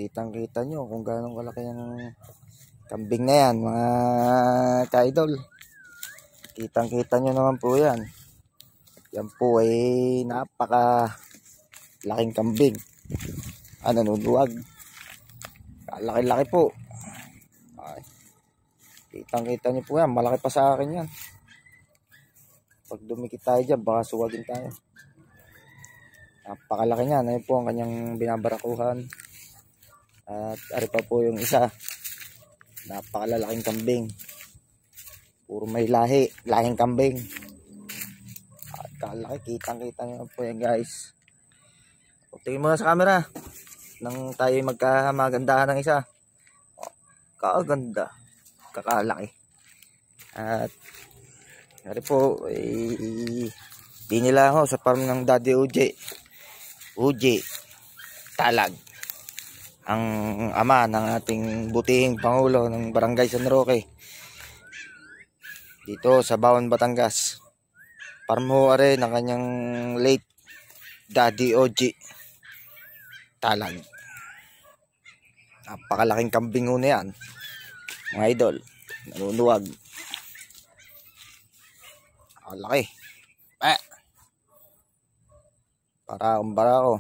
kitang-kita nyo kung gaano kalaki yung kambing na yan, mga ka-idol. Kitang-kita nyo naman po yan. Yan po ay napaka laking kambing. Nanuluwag. Laki-laki po. Ay. Kitang-kita nyo po yan. Malaki pa sa akin yan. Pag dumikit tayo dyan, baka suwagin tayo. Napakalaki niyan. Ayun po ang kanyang binabarakuhan. At ari pa po yung isa. Napakalalaking kambing. Puro may lahi. Lahing kambing. At kalaki. Kitang-kita nyo po yan, guys. Tingin mo na sa camera. Nang tayo magkamagandahan ng isa. Kaaganda. Kakalaki. At ari po, di nila ako sa farm ng Daddy UJ Talag, ang ama ng ating butihing Pangulo ng Barangay San Roque dito sa Baon, Batangas. Farm ho are ng kanyang late Daddy UJ Talag. Napakalaking kambing ho na yan, mga idol. Nanunuwag. Laki. Para kumbara ko.